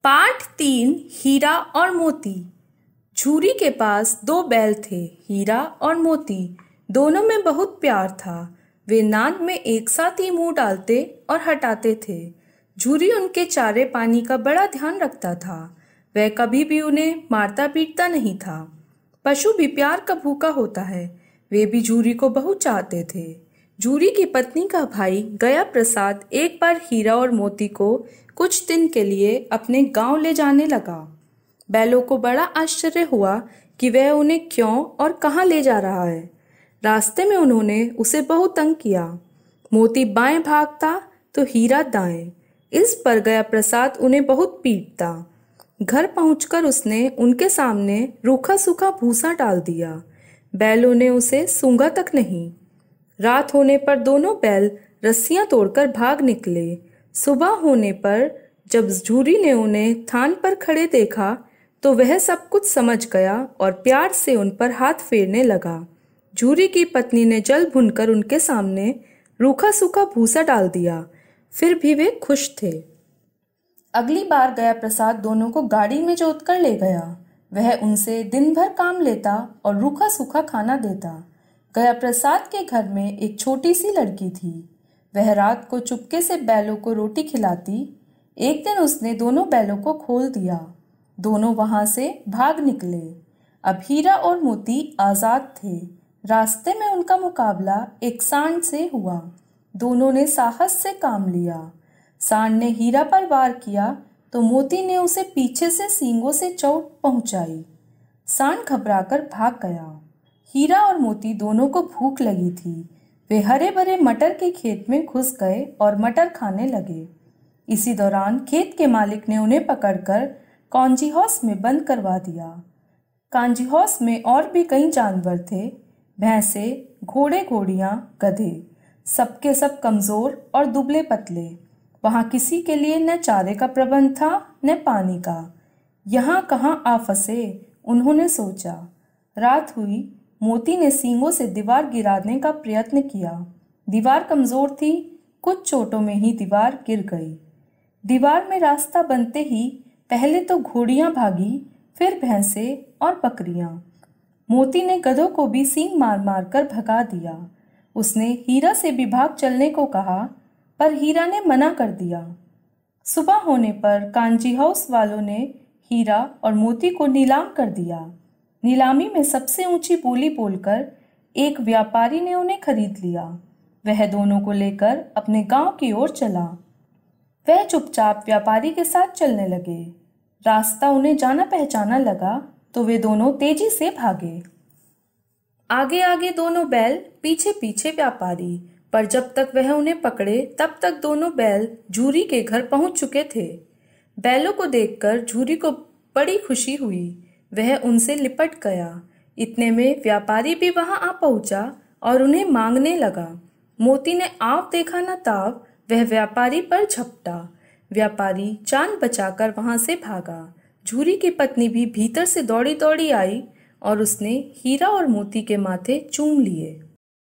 पाठ 3 हीरा और मोती। झूरी के पास 2 बैल थे, हीरा और मोती। दोनों में बहुत प्यार था। वे नाद में एक साथ ही मुंह डालते और हटाते थे। झूरी उनके चारे पानी का बड़ा ध्यान रखता था। वह कभी भी उन्हें मारता पीटता नहीं था। पशु भी प्यार का भूखा होता है। वे भी झूरी को बहुत चाहते थे। झूरी की पत्नी का भाई गया प्रसाद एक बार हीरा और मोती को कुछ दिन के लिए अपने गांव ले जाने लगा। बैलों को बड़ा आश्चर्य हुआ कि वह उन्हें क्यों और कहां ले जा रहा है। रास्ते में उन्होंने उसे बहुत तंग किया। मोती बाएं भागता तो हीरा दाएं। इस पर गया प्रसाद उन्हें बहुत पीटता। घर पहुंचकर उसने उनके सामने रूखा सूखा भूसा डाल दिया। बैलों ने उसे सूंघा तक नहीं। रात होने पर दोनों बैल रस्सियां तोड़कर भाग निकले। सुबह होने पर जब झूरी ने उन्हें थान पर खड़े देखा तो वह सब कुछ समझ गया और प्यार से उन पर हाथ फेरने लगा। झूरी की पत्नी ने जल भूनकर उनके सामने रूखा सूखा भूसा डाल दिया। फिर भी वे खुश थे। अगली बार गया प्रसाद दोनों को गाड़ी में जोत कर ले गया। वह उनसे दिन भर काम लेता और रूखा सूखा खाना देता। गया प्रसाद के घर में एक छोटी सी लड़की थी। वह रात को चुपके से बैलों को रोटी खिलाती। एक दिन उसने दोनों बैलों को खोल दिया। दोनों वहां से भाग निकले। अब हीरा और मोती आजाद थे। रास्ते में उनका मुकाबला एक सांड से हुआ। दोनों ने साहस से काम लिया। सांड ने हीरा पर वार किया तो मोती ने उसे पीछे से सींगों से चोट पहुंचाई। सांड घबराकर भाग गया। हीरा और मोती दोनों को भूख लगी थी। वे हरे भरे मटर के खेत में घुस गए और मटर खाने लगे। इसी दौरान खेत के मालिक ने उन्हें पकड़कर कांजी हाउस में बंद करवा दिया। कांजी हाउस में और भी कई जानवर थे, भैंसे, घोड़े घोड़ियां, गधे, सबके सब कमजोर और दुबले पतले। वहां किसी के लिए न चारे का प्रबंध था न पानी का। यहाँ कहाँ आ फंसे, उन्होंने सोचा। रात हुई। मोती ने सींगों से दीवार गिराने का प्रयत्न किया। दीवार कमजोर थी। कुछ चोटों में ही दीवार गिर गई। दीवार में रास्ता बनते ही पहले तो घोड़ियां भागी, फिर भैंसे और बकरियां। मोती ने गधों को भी सींग मार मार कर भगा दिया। उसने हीरा से भी भाग चलने को कहा, पर हीरा ने मना कर दिया। सुबह होने पर कांजी हाउस वालों ने हीरा और मोती को नीलाम कर दिया। नीलामी में सबसे ऊंची बोली बोलकर एक व्यापारी ने उन्हें खरीद लिया। वह दोनों को लेकर अपने गांव की ओर चला। वह चुपचाप व्यापारी के साथ चलने लगे। रास्ता उन्हें जाना पहचाना लगा तो वे दोनों तेजी से भागे। आगे आगे दोनों बैल, पीछे पीछे व्यापारी। पर जब तक वह उन्हें पकड़े तब तक दोनों बैल झूरी के घर पहुंच चुके थे। बैलों को देखकर झूरी को बड़ी खुशी हुई। वह उनसे लिपट गया। इतने में व्यापारी भी वहां आ पहुंचा और उन्हें मांगने लगा। मोती ने आव देखा न ताव, वह व्यापारी पर झपटा। व्यापारी जान बचाकर वहां से भागा। झूरी की पत्नी भी भीतर से दौड़ी दौड़ी आई और उसने हीरा और मोती के माथे चूम लिए।